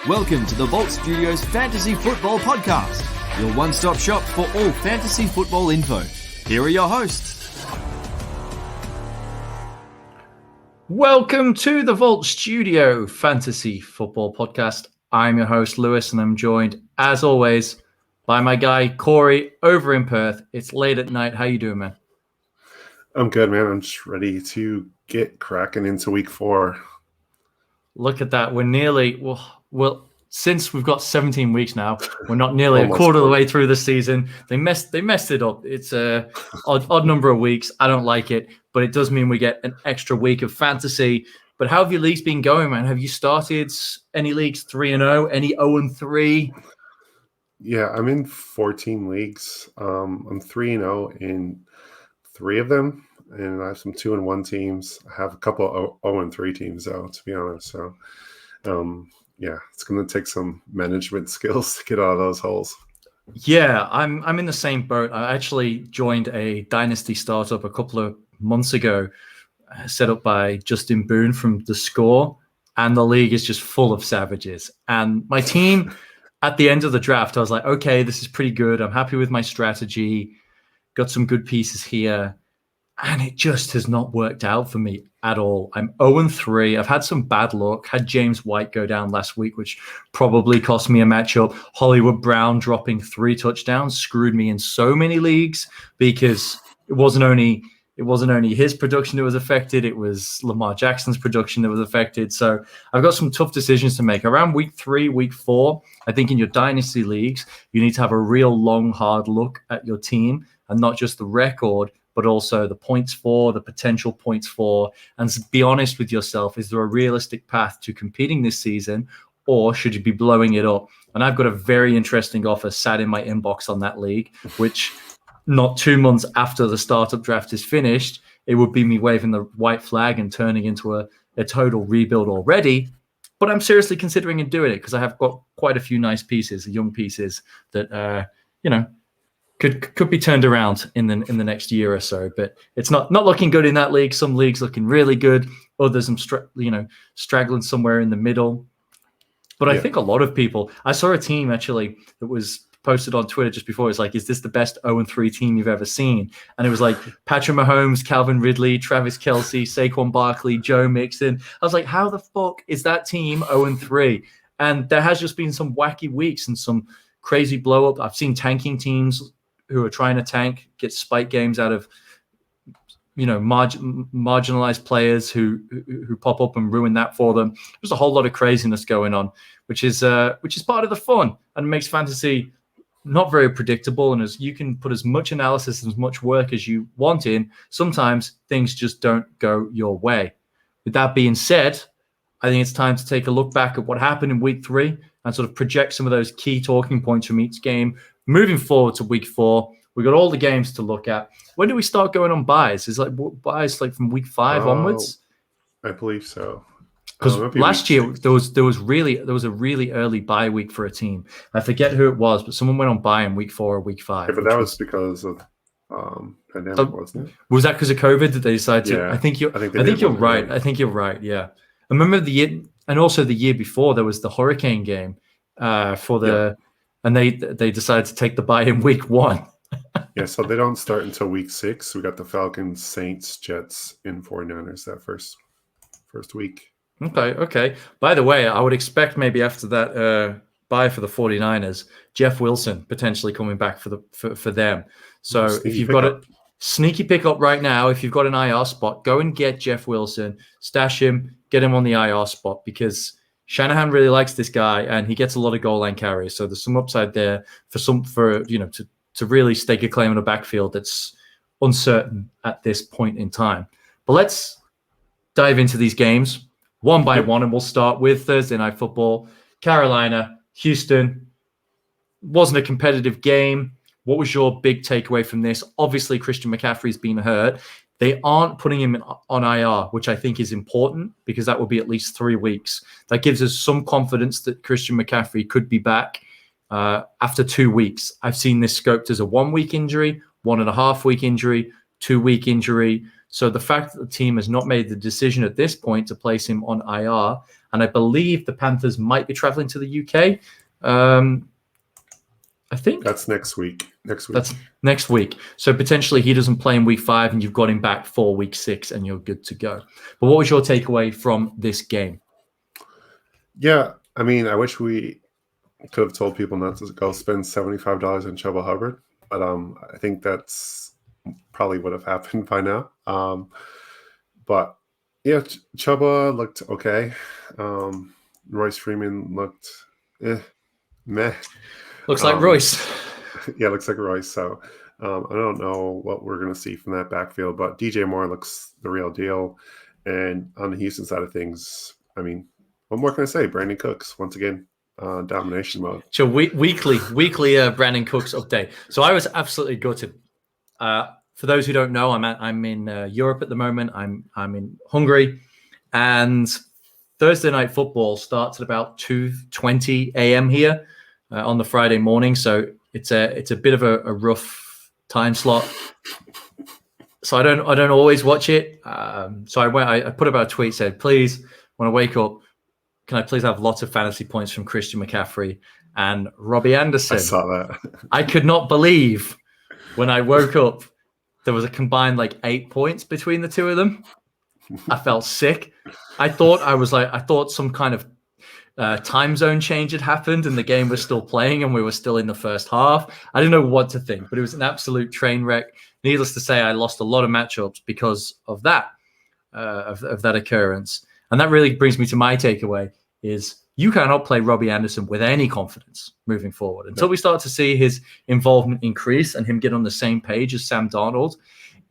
Welcome to the Vault Studios Fantasy Football Podcast, your one-stop shop for all fantasy football info. Here are your hosts. Welcome to the Vault Studio Fantasy Football Podcast. I'm your host, Lewis, and I'm joined, as always, by my guy, Corey, over in Perth. It's late at night. How you doing, man? I'm good, man. I'm just ready to get cracking into week 4. Look at that. We're nearly, well, since we've got 17 weeks now, we're not nearly a quarter of the way through the season. They messed it up. It's a odd number of weeks. I don't like it, but it does mean we get an extra week of fantasy. But how have your leagues been going, man? Have you started any leagues 3-0, any 0-3? Yeah, I'm in 14 leagues. I'm 3-0 in 3 of them, and I have some 2-1 teams. I have a couple 0-3 teams, though, to be honest. So, yeah, it's going to take some management skills to get out of those holes. Yeah, I'm in the same boat. I actually joined a dynasty startup a couple of months ago, set up by Justin Boone from The Score, and the league is just full of savages. And my team, at the end of the draft, I was like, okay, this is pretty good. I'm happy with my strategy. Got some good pieces here. And it just has not worked out for me at all. I'm 0-3. I've had some bad luck. Had James White go down last week, which probably cost me a matchup. Hollywood Brown dropping 3 touchdowns screwed me in so many leagues because it wasn't only his production that was affected. It was Lamar Jackson's production that was affected. So I've got some tough decisions to make. Around week 3, week 4, I think in your dynasty leagues, you need to have a real long, hard look at your team and not just the record, but also the points for, the potential points for, and be honest with yourself. Is there a realistic path to competing this season, or should you be blowing it up? And I've got a very interesting offer sat in my inbox on that league, which not 2 months after the startup draft is finished, it would be me waving the white flag and turning into a total rebuild already. But I'm seriously considering doing it because I have got quite a few nice pieces, young pieces that, could be turned around in the next year or so. But it's not looking good in that league. Some leagues looking really good. Others I'm straggling somewhere in the middle. But I think a lot of people, I saw a team actually that was posted on Twitter just before. It's like, is this the best 0-3 team you've ever seen? And it was like Patrick Mahomes, Calvin Ridley, Travis Kelce, Saquon Barkley, Joe Mixon. I was like, how the fuck is that team 0-3? And there has just been some wacky weeks and some crazy blow up. I've seen tanking teams who are trying to tank get spike games out of marginalized players who pop up and ruin that for them. There's a whole lot of craziness going on, which is part of the fun and makes fantasy not very predictable. And as you can put as much analysis and as much work as you want in, sometimes things just don't go your way. With that being said, I think it's time to take a look back at what happened in week 3 and sort of project some of those key talking points from each game. Moving forward to week 4, we got all the games to look at. When do we start going on buys? Is buys like from week 5 onwards? I believe so. Because last year there was a really early bye week for a team. I forget who it was, but someone went on buy in week 4 or week 5. Yeah, but that was because of pandemic, wasn't it? Was that because of COVID that they decided to? Yeah, I think you're right. I think you're right. Yeah, I remember the year, and also the year before there was the Hurricane game and they decided to take the bye in week 1. Yeah, so they don't start until week 6. We got the Falcons, Saints, Jets, and 49ers that first week. Okay. By the way, I would expect maybe after that bye for the 49ers, Jeff Wilson potentially coming back for them. So if you've got a sneaky pickup right now, if you've got an IR spot, go and get Jeff Wilson, stash him, get him on the IR spot because Shanahan really likes this guy and he gets a lot of goal line carries. So there's some upside there to really stake a claim on a backfield that's uncertain at this point in time. But let's dive into these games one by one, and we'll start with Thursday Night Football. Carolina, Houston. Wasn't a competitive game. What was your big takeaway from this? Obviously, Christian McCaffrey's been hurt. They aren't putting him on IR, which I think is important because that will be at least 3 weeks. That gives us some confidence that Christian McCaffrey could be back after 2 weeks. I've seen this scoped as a 1 week injury, 1.5 week injury, 2 week injury. So the fact that the team has not made the decision at this point to place him on IR, and I believe the Panthers might be traveling to the UK. I think that's next week. That's next week. So potentially he doesn't play in week 5 and you've got him back for week 6 and you're good to go. But what was your takeaway from this game? Yeah, I mean, I wish we could have told people not to go spend $75 on Chuba Hubbard, but I think that's probably would have happened by now. But yeah, Chuba looked okay. Royce Freeman looked meh. Looks like Royce. Yeah, looks like Royce. So I don't know what we're going to see from that backfield, but DJ Moore looks the real deal. And on the Houston side of things, I mean, what more can I say? Brandon Cooks, once again, domination mode. So weekly Brandon Cooks update. So I was absolutely gutted. For those who don't know, I'm in Europe at the moment. I'm in Hungary, and Thursday night football starts at about 2:20 a.m. here on the Friday morning. So it's a bit of a rough time slot. So I don't always watch it. So I put about a tweet, said, please, when I wake up, can I please have lots of fantasy points from Christian McCaffrey and Robbie Anderson? I saw that. I could not believe when I woke up, there was a combined 8 points between the two of them. I felt sick. I thought some kind of time zone change had happened and the game was still playing and we were still in the first half. I didn't know what to think, but it was an absolute train wreck. Needless to say, I lost a lot of matchups because of that, of that occurrence. And that really brings me to my takeaway is you cannot play Robbie Anderson with any confidence moving forward. Until we start to see his involvement increase and him get on the same page as Sam Darnold,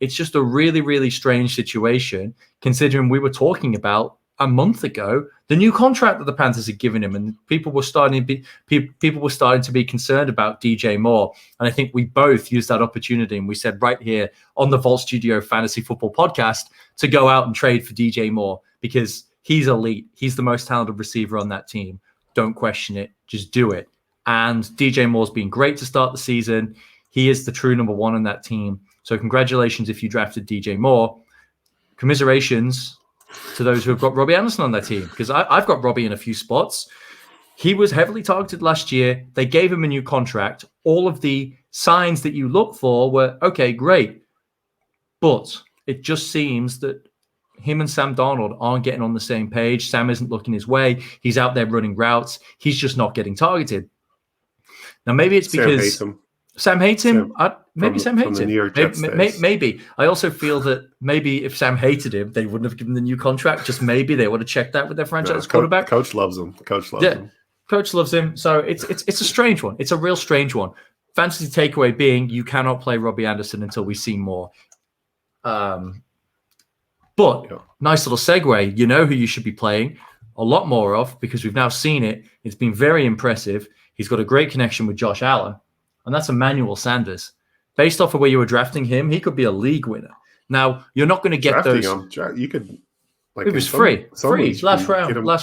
it's just a really, really strange situation considering we were talking about a month ago the new contract that the Panthers had given him, and people were starting to be concerned about DJ Moore. And I think we both used that opportunity and we said right here on the Vault Studio Fantasy Football Podcast to go out and trade for DJ Moore because he's elite. He's the most talented receiver on that team. Don't question it. Just do it. And DJ Moore's been great to start the season. He is the true number 1 on that team. So congratulations if you drafted DJ Moore. Commiserations to those who have got Robbie Anderson on their team, because I've got Robbie in a few spots. He was heavily targeted last year. They gave him a new contract. All of the signs that you look for were, okay, great. But it just seems that him and Sam Darnold aren't getting on the same page. Sam isn't looking his way. He's out there running routes. He's just not getting targeted. Now, maybe it's because Sam hates him. Maybe Sam hates him. Maybe. I also feel that maybe if Sam hated him, they wouldn't have given the new contract. Just maybe they would have checked that with their franchise quarterback. Coach loves him. Coach loves him. So it's a strange one. It's a real strange one. Fantasy takeaway being you cannot play Robbie Anderson until we see more. But nice little segue. You know who you should be playing a lot more of because we've now seen it. It's been very impressive. He's got a great connection with Josh Allen, and that's Emmanuel Sanders. Based off of where you were drafting him, he could be a league winner. Now, you're not going to get those. You could. It was free. Last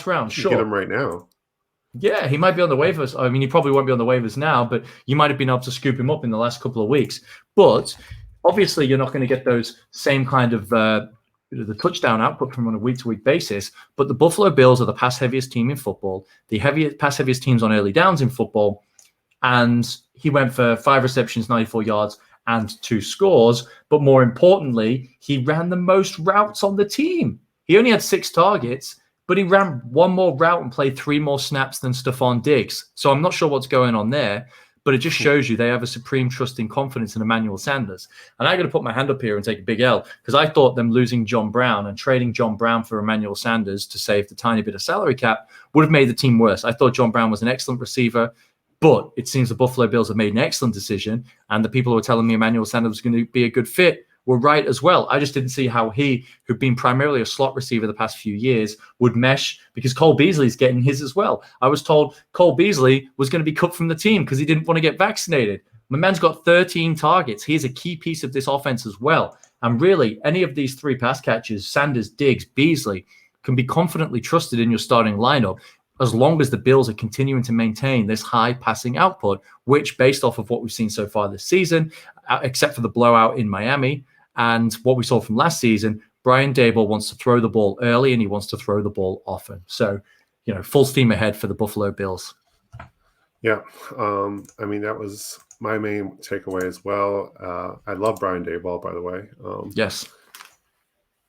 round. Sure. Get him right now. Yeah, he might be on the waivers. I mean, he probably won't be on the waivers now, but you might have been able to scoop him up in the last couple of weeks. But obviously, you're not going to get those same kind of the touchdown output from on a week-to-week basis. But the Buffalo Bills are the pass-heaviest team in football, the pass-heaviest teams on early downs in football, and he went for 5 receptions, 94 yards, and 2 scores. But more importantly, he ran the most routes on the team. He only had 6 targets, but he ran 1 more route and played 3 more snaps than Stephon Diggs. So I'm not sure what's going on there, but it just shows you they have a supreme trust and confidence in Emmanuel Sanders. And I got to put my hand up here and take a big L because I thought them losing John Brown and trading John Brown for Emmanuel Sanders to save the tiny bit of salary cap would have made the team worse. I thought John Brown was an excellent receiver, but it seems the Buffalo Bills have made an excellent decision. And the people who were telling me Emmanuel Sanders was going to be a good fit were right as well. I just didn't see how he, who'd been primarily a slot receiver the past few years, would mesh because Cole Beasley's getting his as well. I was told Cole Beasley was going to be cut from the team because he didn't want to get vaccinated. My man's got 13 targets. He is a key piece of this offense as well. And really, any of these 3 pass catchers, Sanders, Diggs, Beasley, can be confidently trusted in your starting lineup as long as the Bills are continuing to maintain this high passing output, which based off of what we've seen so far this season, except for the blowout in Miami, And what we saw from last season, Brian Daboll wants to throw the ball early and he wants to throw the ball often. So, full steam ahead for the Buffalo Bills. Yeah. That was my main takeaway as well. I love Brian Daboll, by the way. Yes.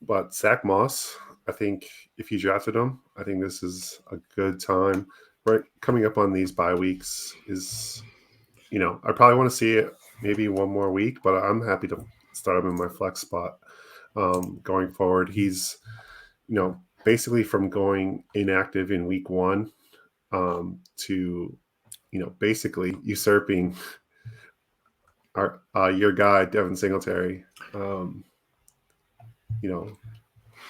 But Zack Moss, I think if you drafted him, I think this is a good time. Right, coming up on these bye weeks is, I probably want to see it maybe one more week, but I'm happy to start him in my flex spot going forward. He's, basically from going inactive in week 1 to, basically usurping your guy, Devin Singletary,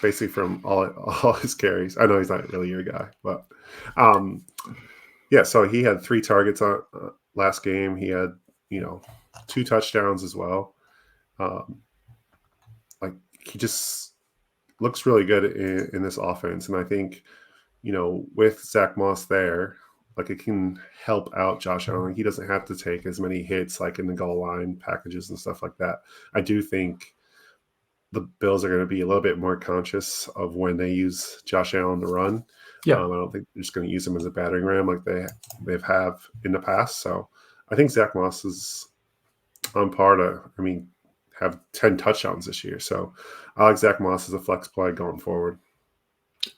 basically from all his carries. I know he's not really your guy, but so he had 3 targets on last game. He had, 2 touchdowns as well. He just looks really good in this offense. And I think, with Zack Moss there, it can help out Josh Allen. He doesn't have to take as many hits in the goal line packages and stuff like that. I do think the Bills are going to be a little bit more conscious of when they use Josh Allen to run. Yeah, I don't think they're just going to use him as a battering ram like they've have in the past. So I think Zack Moss is on par to, have 10 touchdowns this year. So I like Zack Moss as a flex play going forward.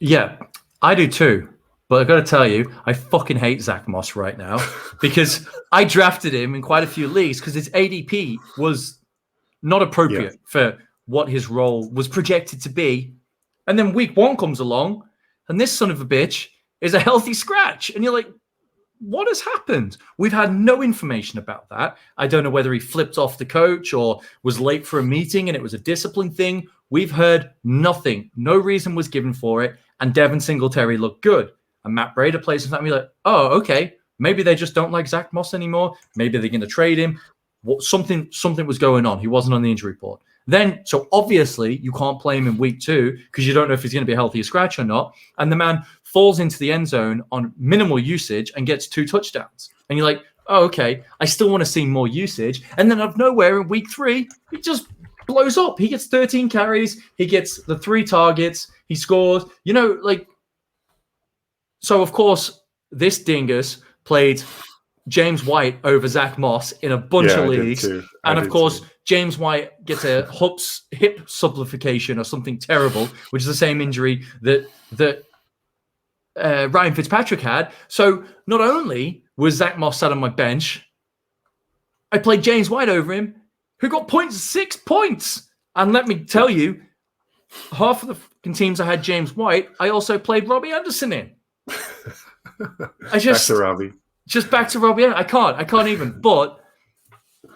Yeah, I do too. But I've got to tell you, I fucking hate Zack Moss right now because I drafted him in quite a few leagues because his ADP was not appropriate for what his role was projected to be. And then week 1 comes along and this son of a bitch is a healthy scratch. And you're like, what has happened? We've had no information about that. I don't know whether he flipped off the coach or was late for a meeting and it was a discipline thing. We've heard nothing. No reason was given for it. And Devin Singletary looked good. And Matt Breda plays something like, oh, okay. Maybe they just don't like Zack Moss anymore. Maybe they're going to trade him. Something was going on. He wasn't on the injury report. Then, so obviously you can't play him in week 2 because you don't know if he's going to be a healthy scratch or not. And the man falls into the end zone on minimal usage and gets 2 touchdowns. And you're like, oh, okay, I still want to see more usage. And then out of nowhere in week 3, he just blows up. He gets 13 carries. He gets the 3 targets. He scores. So of course, this dingus played James White over Zack Moss in a bunch of leagues. And of course, James White gets a hip subluxation or something terrible, which is the same injury that Ryan Fitzpatrick had. So not only was Zack Moss sat on my bench, I played James White over him, who got 6 points. And let me tell you, half of the fucking teams I had James White, I also played Robbie Anderson in. Back to Robbie. Just back to Robbie. I can't even. But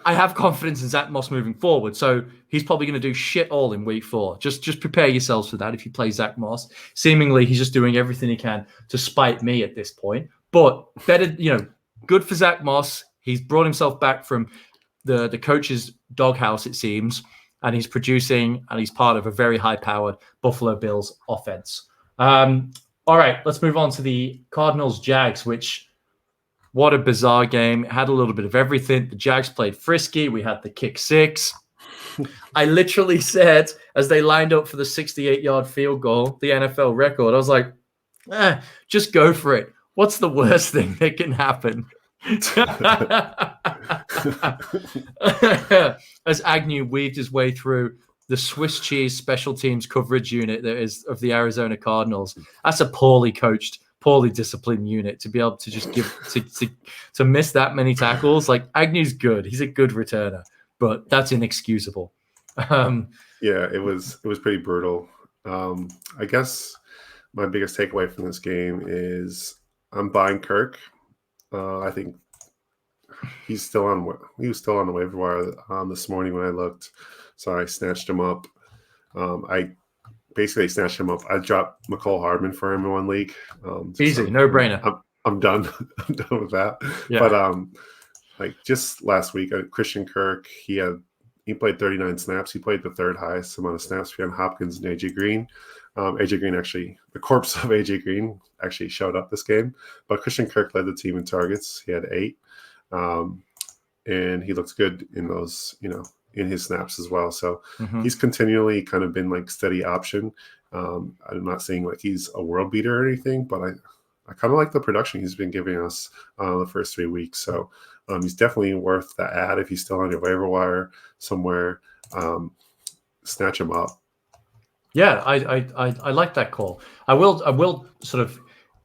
I have confidence in Zack Moss moving forward. So he's probably going to do shit all in week 4. Just prepare yourselves for that if you play Zack Moss. Seemingly, he's just doing everything he can to spite me at this point. But better, good for Zack Moss. He's brought himself back from the coach's doghouse, it seems. And he's producing, and he's part of a very high-powered Buffalo Bills offense. All right, let's move on to the Cardinals Jags, which... what a bizarre game. It had a little bit of everything. The Jags played frisky. We had the kick 6. I literally said, as they lined up for the 68-yard field goal, the NFL record, I was like, just go for it. What's the worst thing that can happen? As Agnew weaved his way through the Swiss cheese special teams coverage unit that is of the Arizona Cardinals. That's a poorly coached, poorly disciplined unit to be able to just give to miss that many tackles. Like, Agnew's good. He's a good returner, but that's inexcusable. Yeah, it was pretty brutal. I guess my biggest takeaway from this game is I'm buying Kirk. I think he was still on the waiver wire this morning when I looked, so I snatched him up. I basically snatched him up. I dropped McCole Hardman for him in one league. Easy, no brainer. I'm done. I'm done with that. Yeah. But just last week, Christian Kirk, he played 39 snaps. He played the 3rd highest amount of snaps behind Hopkins and AJ Green. AJ Green the corpse of AJ Green actually showed up this game. But Christian Kirk led the team in targets. He had 8. And he looks good in those, in his snaps as well. So he's continually kind of been like steady option. I'm not saying like he's a world beater or anything, but I kind of like the production he's been giving us the first 3 weeks. So he's definitely worth the ad if he's still on your waiver wire somewhere. Snatch him up. Yeah, I like that call. I will sort of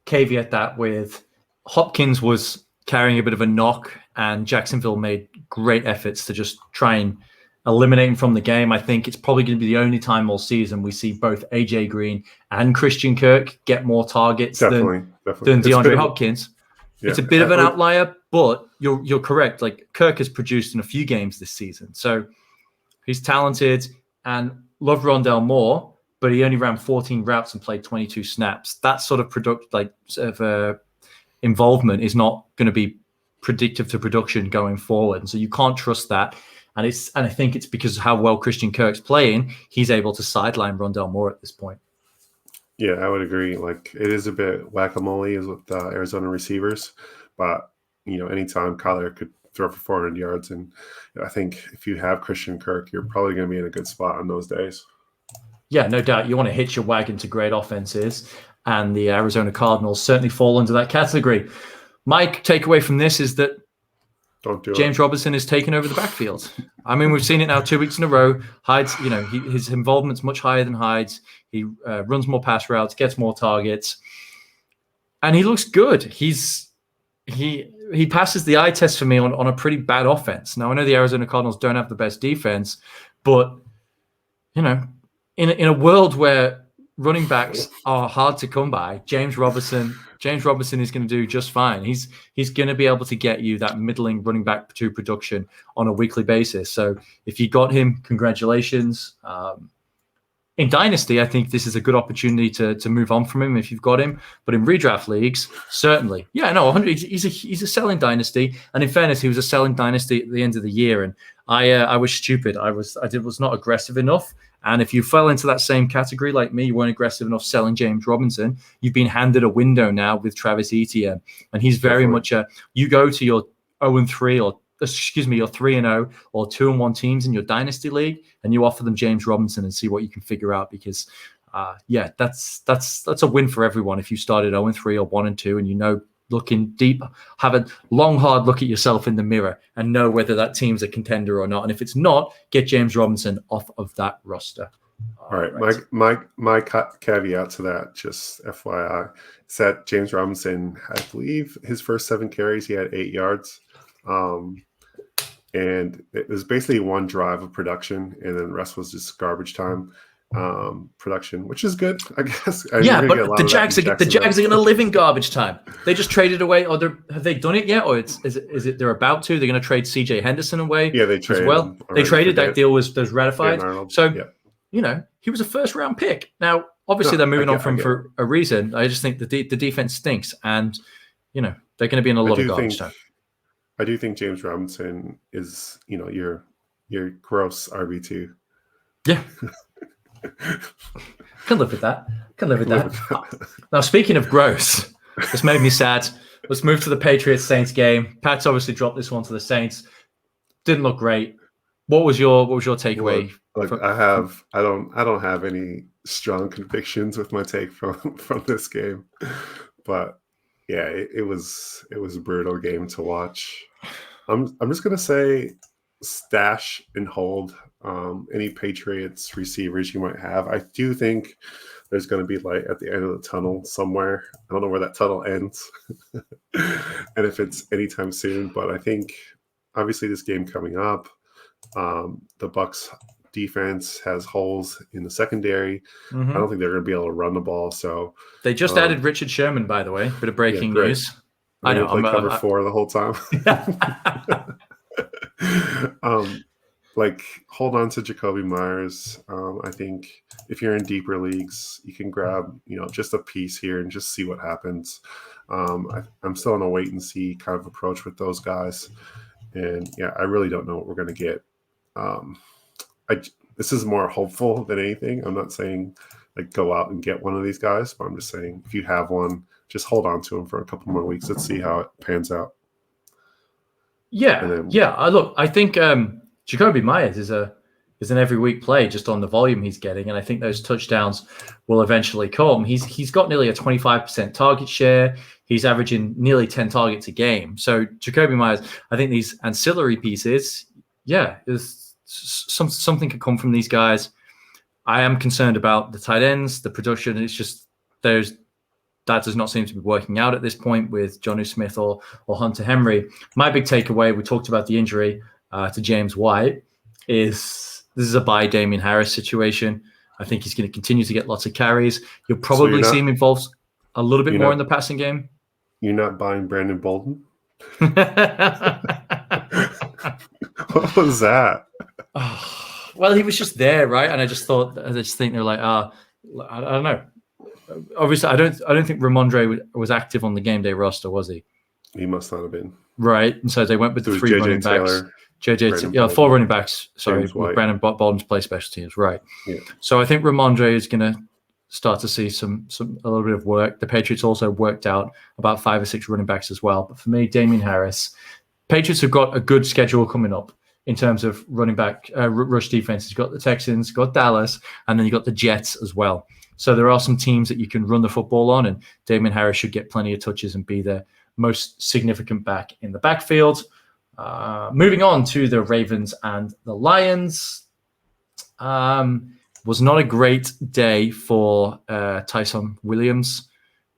caveat that with Hopkins was carrying a bit of a knock, and Jacksonville made great efforts to just try and eliminate him from the game. I think it's probably going to be the only time all season we see both AJ Green and Christian Kirk get more targets than DeAndre Hopkins. Yeah. It's a bit of an outlier, but you're correct. Like, Kirk has produced in a few games this season, so he's talented, and love Rondell Moore, but he only ran 14 routes and played 22 snaps. That sort of involvement is not going to be predictive to production going forward, and so you can't trust that. And I think it's because of how well Christian Kirk's playing, he's able to sideline Rondell Moore at this point. Yeah, I would agree. Like, it is a bit whack-a-mole with Arizona receivers, but anytime Kyler could throw for 400 yards, and I think if you have Christian Kirk, you're probably going to be in a good spot on those days. Yeah, no doubt. You want to hitch your wagon to great offenses, and the Arizona Cardinals certainly fall into that category. My takeaway from this is that James Robinson is taking over the backfield. I mean, we've seen it now 2 weeks in a row. Hyde's, his involvement's much higher than Hyde's. He runs more pass routes, gets more targets, and he looks good. He passes the eye test for me on a pretty bad offense. Now, I know the Arizona Cardinals don't have the best defense, but in a world where running backs are hard to come by, James Robinson is going to do just fine. He's going to be able to get you that middling running back to production on a weekly basis. So if you got him, congratulations. In Dynasty, I think this is a good opportunity to move on from him if you've got him. But in redraft leagues, certainly. Yeah, no, 100. He's a sell in Dynasty. And in fairness, he was a sell in Dynasty at the end of the year. And I was stupid. I was not aggressive enough. And if you fell into that same category like me, you weren't aggressive enough selling James Robinson, you've been handed a window now with Travis Etienne. And he's very much you go to your 0-3 or your 3-0 or 2-1 teams in your dynasty league, and you offer them James Robinson and see what you can figure out. Because, that's a win for everyone. If you started 0-3 or 1-2, and looking deep, have a long, hard look at yourself in the mirror and know whether that team's a contender or not. And if it's not, get James Robinson off of that roster. All right. My caveat to that, just FYI, is that James Robinson, I believe his first 7 carries, he had 8 yards. And it was basically one drive of production, and then the rest was just garbage time production, which is good, I guess. But the Jags are going to live in garbage time. They just traded away, or have they done it yet? Or is it they're about to? They're going to trade CJ Henderson away. Yeah, they traded. Well, they traded. That deal was ratified. So he was a first round pick. Now, obviously, they're moving on from for a reason. I just think the defense stinks, and they're going to be in a lot of garbage time. I do think James Robinson is, your gross RB2. Yeah. Can live with that. Now, speaking of gross, this made me sad. Let's move to the Patriots-Saints game. Pat's obviously dropped this one to the Saints. Didn't look great. What was your takeaway? I don't have any strong convictions with my take from this game, but yeah, it was a brutal game to watch. I'm just gonna say stash and hold any Patriots receivers you might have. I do think there's going to be light at the end of the tunnel somewhere. I don't know where that tunnel ends and if it's anytime soon, but I think obviously this game coming up, the Bucs defense has holes in the secondary. I don't think they're going to be able to run the ball. So they just added Richard Sherman, by the way. Bit of breaking news. I know. I'm cover 4 the whole time. Hold on to Jacoby Myers. I think if you're in deeper leagues, you can grab just a piece here and just see what happens. I'm still on a wait and see kind of approach with those guys, and I really don't know what we're going to get. This is more hopeful than anything. I'm not saying go out and get one of these guys, but I'm just saying if you have one, just hold on to him for a couple more weeks. Let's see how it pans out. I think Jacoby Myers is an every week play just on the volume he's getting, and I think those touchdowns will eventually come. He's got nearly a 25% target share. He's averaging nearly 10 targets a game. So Jacoby Myers, I think these ancillary pieces, is something could come from these guys. I am concerned about the tight ends, the production. It's just that does not seem to be working out at this point with Jonnu Smith or Hunter Henry. My big takeaway, we talked about the injury to James White, is this is a buy Damien Harris situation. I think he's going to continue to get lots of carries. You'll probably see him involved a little bit more in the passing game. You're not buying Brandon Bolden? What was that? Well, he was just there, right? And I just think they're like, I don't know. Obviously, I don't think Ramondre was active on the game day roster, was he? He must not have been. Right. And so they went with the 3 running backs. JJ 4 running backs. Sorry, White. Brandon Bolden's play special teams, right? Yeah. So I think Ramondre is going to start to see a little bit of work. The Patriots also worked out about 5 or 6 running backs as well. But for me, Damien Harris, Patriots have got a good schedule coming up in terms of running back rush defense. You've got the Texans, got Dallas, and then you've got the Jets as well. So there are some teams that you can run the football on, and Damien Harris should get plenty of touches and be the most significant back in the backfield. Moving on to the Ravens and the Lions. Was not a great day for Tyson Williams.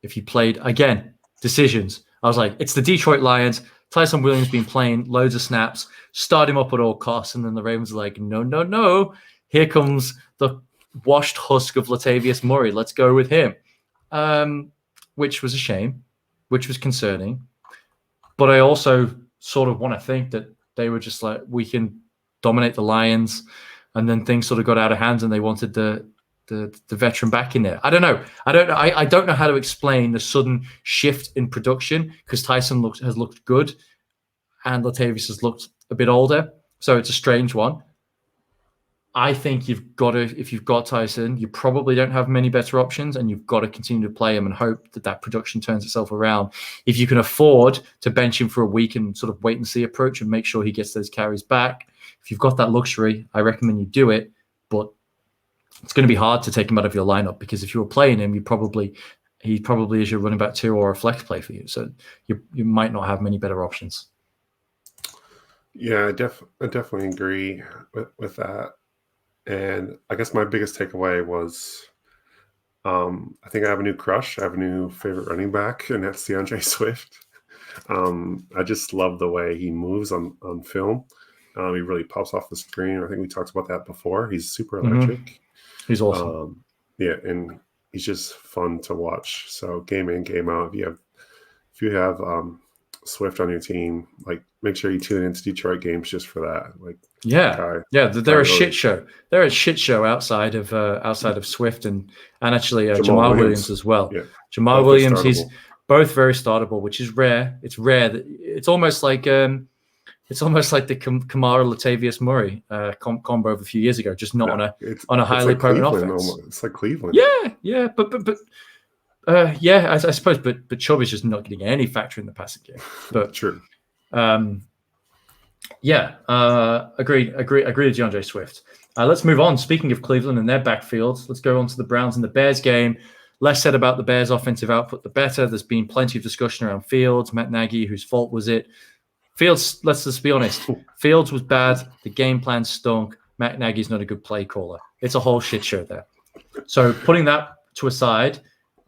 If he played, again, decisions. I was like, it's the Detroit Lions. Tyson Williams been playing loads of snaps. Start him up at all costs. And then the Ravens are like, no. Here comes the washed husk of Latavius Murray. Let's go with him. Which was a shame, which was concerning. But I also sort of want to think that they were just like, we can dominate the Lions. And then things sort of got out of hand and they wanted the veteran back in there. I don't know. I don't know how to explain the sudden shift in production because Tyson has looked good and Latavius has looked a bit older. So it's a strange one. I think if you've got Tyson, you probably don't have many better options and you've got to continue to play him and hope that production turns itself around. If you can afford to bench him for a week and sort of wait and see approach and make sure he gets those carries back, if you've got that luxury, I recommend you do it, but it's going to be hard to take him out of your lineup because if you were playing him, he probably is your running back 2 or a flex play for you. So you might not have many better options. Yeah, I definitely agree with that. And I guess my biggest takeaway was I think I have a new crush. I have a new favorite running back, and that's DeAndre Swift. I just love the way he moves on film. He really pops off the screen. I think we talked about that before. He's super electric. Mm-hmm. He's awesome. And he's just fun to watch. So game in, game out. If you have Swift on your team, like make sure you tune into Detroit games just for that. Like they're a shit show. They're a shit show outside of Swift and actually Jamal Williams as well. Yeah. Jamal Williams, he's both very startable, which is rare. It's rare that it's almost like the Kamara Latavius Murray combo of a few years ago, just not on a highly potent offense. It's like Cleveland. Yeah, but I suppose, but Chubb is just not getting any factor in the passing game. But true. Agreed with DeAndre Swift. Let's move on. Speaking of Cleveland and their backfield, let's go on to the Browns and the Bears game. Less said about the Bears' offensive output, the better. There's been plenty of discussion around Fields, Matt Nagy, whose fault was it? Fields, let's just be honest. Fields was bad. The game plan stunk. Matt Nagy's not a good play caller. It's a whole shit show there. So putting that to a side,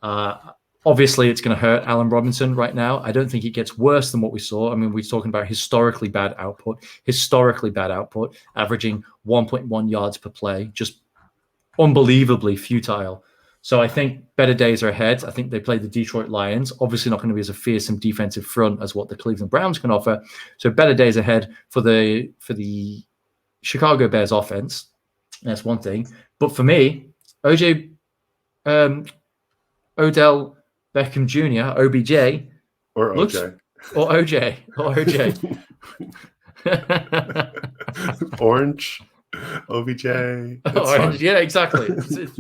obviously it's going to hurt Allen Robinson right now. I don't think it gets worse than what we saw. I mean, we're talking about historically bad output, averaging 1.1 yards per play, just unbelievably futile. So I think better days are ahead. I think they play the Detroit Lions. Obviously not going to be as a fearsome defensive front as what the Cleveland Browns can offer. So better days ahead for the Chicago Bears offense. That's one thing. But for me, Odell Beckham Jr., OBJ, or OJ, Orange. OBJ. Orange. Yeah, exactly.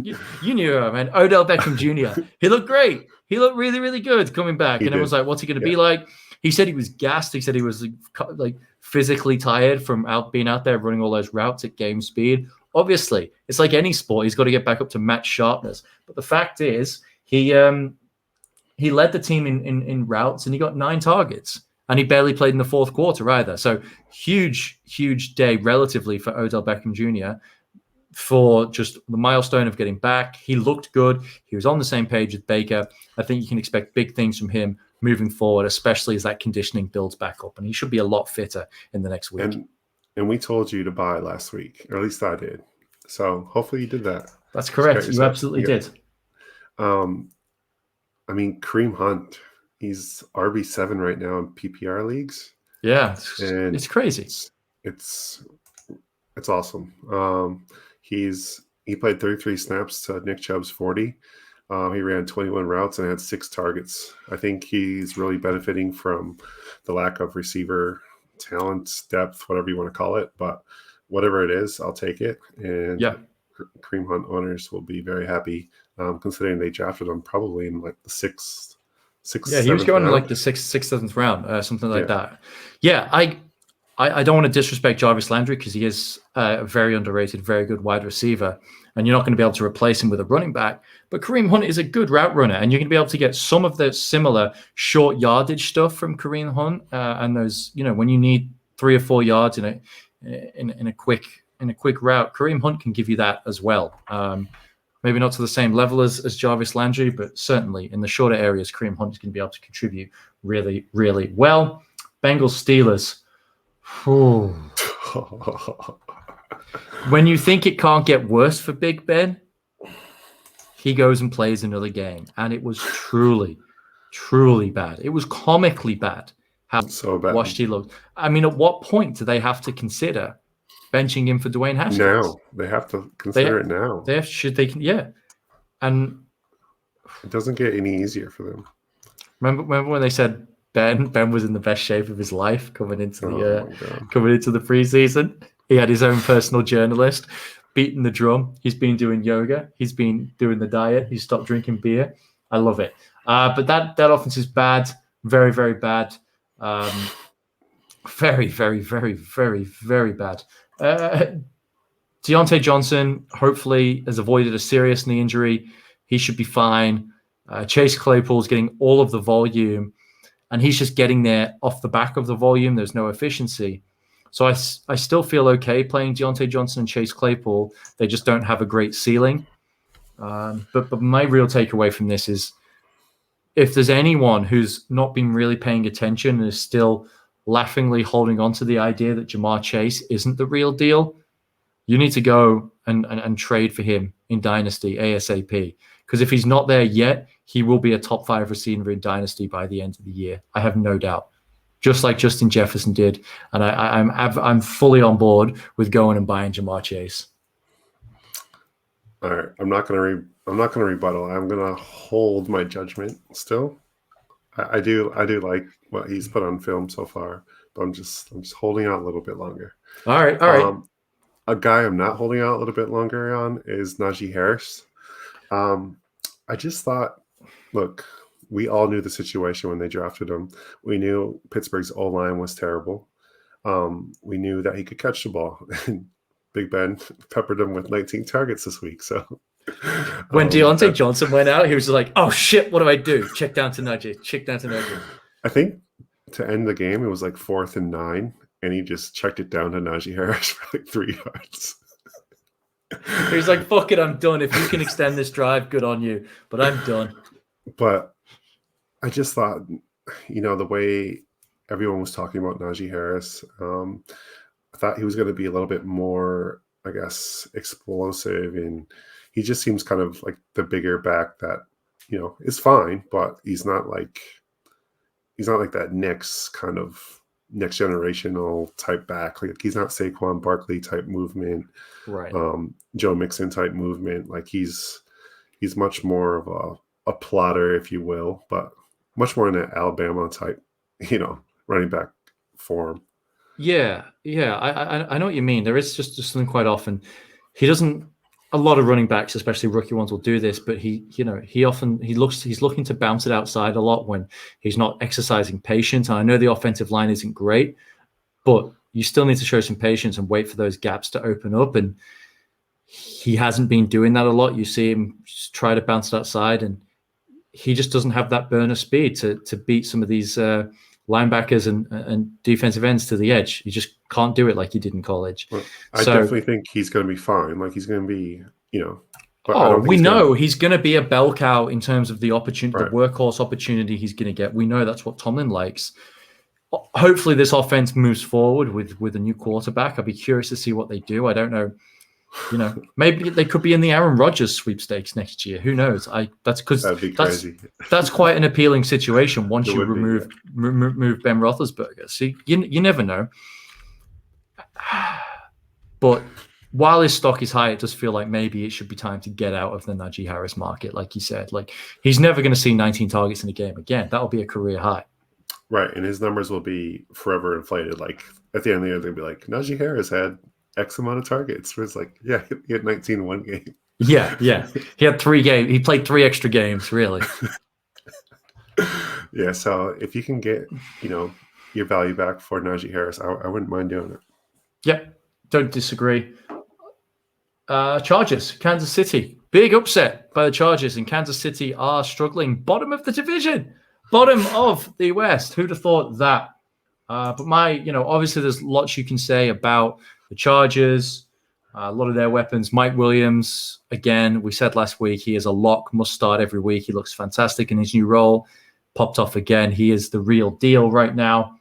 You knew him, man. Odell Beckham Jr. He looked great. He looked really, really good coming back. And it was like, what's he going to be like? He said he was gassed. He said he was like physically tired from being out there running all those routes at game speed. Obviously, it's like any sport. He's got to get back up to match sharpness. But the fact is, he led the team in routes and he got 9 targets. And he barely played in the fourth quarter either. So huge day relatively for Odell Beckham Jr. for just the milestone of getting back. He looked good. He was on the same page with Baker. I think you can expect big things from him moving forward, especially as that conditioning builds back up. And he should be a lot fitter in the next week. And we told you to buy last week, or at least I did. So hopefully you did that. That's correct. You absolutely did. I mean, Kareem Hunt, he's RB7 right now in PPR leagues. Yeah, it's crazy. It's awesome. He played 33 snaps to Nick Chubb's 40. He ran 21 routes and had 6 targets. I think he's really benefiting from the lack of receiver talent, depth, whatever you want to call it. But whatever it is, I'll take it. And yeah, Kareem Hunt owners will be very happy, considering they drafted him probably in like the sixth. Yeah, he was going in like the sixth, seventh round, something like that. Yeah, I don't want to disrespect Jarvis Landry because he is a very underrated, very good wide receiver, and you're not going to be able to replace him with a running back. But Kareem Hunt is a good route runner, and you're going to be able to get some of the similar short yardage stuff from Kareem Hunt, and those, when you need 3 or 4 yards in a quick route, Kareem Hunt can give you that as well. Maybe not to the same level as Jarvis Landry, but certainly in the shorter areas, Kareem Hunt is going to be able to contribute really, really well. Bengals Steelers. When you think it can't get worse for Big Ben, he goes and plays another game. And it was truly, truly bad. It was comically bad how washed he looked. I mean, at what point do they have to consider benching him for Dwayne Haskins? Now. They have to consider it now. And it doesn't get any easier for them. Remember when they said Ben was in the best shape of his life coming into the preseason? He had his own personal journalist beating the drum. He's been doing yoga. He's been doing the diet. He stopped drinking beer. I love it. But that offense is bad. Very, very bad. Very, very, very, very, very bad. Deontay Johnson hopefully has avoided a serious knee injury. He should be fine. Chase Claypool's getting all of the volume, and he's just getting there off the back of the volume. There's no efficiency. So I still feel okay playing Deontay Johnson and Chase Claypool. They just don't have a great ceiling. But my real takeaway from this is if there's anyone who's not been really paying attention and is still laughingly holding on to the idea that Jamar Chase isn't the real deal, you need to go and trade for him in Dynasty ASAP. Because if he's not there yet, he will be a top 5 receiver in Dynasty by the end of the year. I have no doubt. Just like Justin Jefferson did. And I'm fully on board with going and buying Jamar Chase. All right. I'm not gonna rebuttal. I'm gonna hold my judgment still. I do like what he's put on film so far, but I'm just holding out a little bit longer. All right. A guy I'm not holding out a little bit longer on is Naji Harris. I just thought, look, we all knew the situation when they drafted him. We knew Pittsburgh's O-line was terrible. We knew that he could catch the ball. Big Ben peppered him with 19 targets this week. So when Deontay Johnson went out, he was like, oh, shit, what do I do? Check down to Naji. I think to end the game, it was like 4th and 9, and he just checked it down to Naji Harris for like 3 yards. He was like, fuck it, I'm done. If you can extend this drive, good on you. But I'm done. But I just thought, the way everyone was talking about Naji Harris, I thought he was going to be a little bit more, I guess, explosive. And he just seems kind of like the bigger back that, is fine, but he's not like that next generational type back. Like he's not Saquon Barkley type movement, right? Joe Mixon type movement. Like he's much more of a plotter, if you will, but much more in an Alabama type, running back form. Yeah. I know what you mean. There is just something quite often. He doesn't a lot of running backs, especially rookie ones, will do this, but he's looking to bounce it outside a lot when he's not exercising patience. And I know the offensive line isn't great, but you still need to show some patience and wait for those gaps to open up. And he hasn't been doing that a lot. You see him just try to bounce it outside, and he just doesn't have that burner speed to beat some of these linebackers and defensive ends to the edge. He just can't do it like he did in college. Well, I definitely think he's going to be fine. Like he's going to be, But we know he's going to be a bell cow in terms of the opportunity, the workhorse opportunity he's going to get. We know that's what Tomlin likes. Hopefully this offense moves forward with a new quarterback. I'd be curious to see what they do. I don't know. Maybe they could be in the Aaron Rodgers sweepstakes next year. Who knows? That's quite an appealing situation once you remove Ben Roethlisberger. See, you never know. But while his stock is high, it does feel like maybe it should be time to get out of the Naji Harris market, like you said. Like he's never going to see 19 targets in a game again. That'll be a career high. Right, and his numbers will be forever inflated. Like at the end of the year, they'll be like, Naji Harris had X amount of targets. It's like, yeah, he had 19 in one game. Yeah. He had 3 games. He played 3 extra games, really. Yeah, so if you can get, your value back for Naji Harris, I wouldn't mind doing it. Yep, don't disagree. Chargers, Kansas City. Big upset by the Chargers, and Kansas City are struggling. Bottom of the division. Bottom of the West. Who'd have thought that? But obviously there's lots you can say about the Chargers, a lot of their weapons. Mike Williams, again, we said last week, he is a lock, must start every week. He looks fantastic in his new role. Popped off again. He is the real deal right now.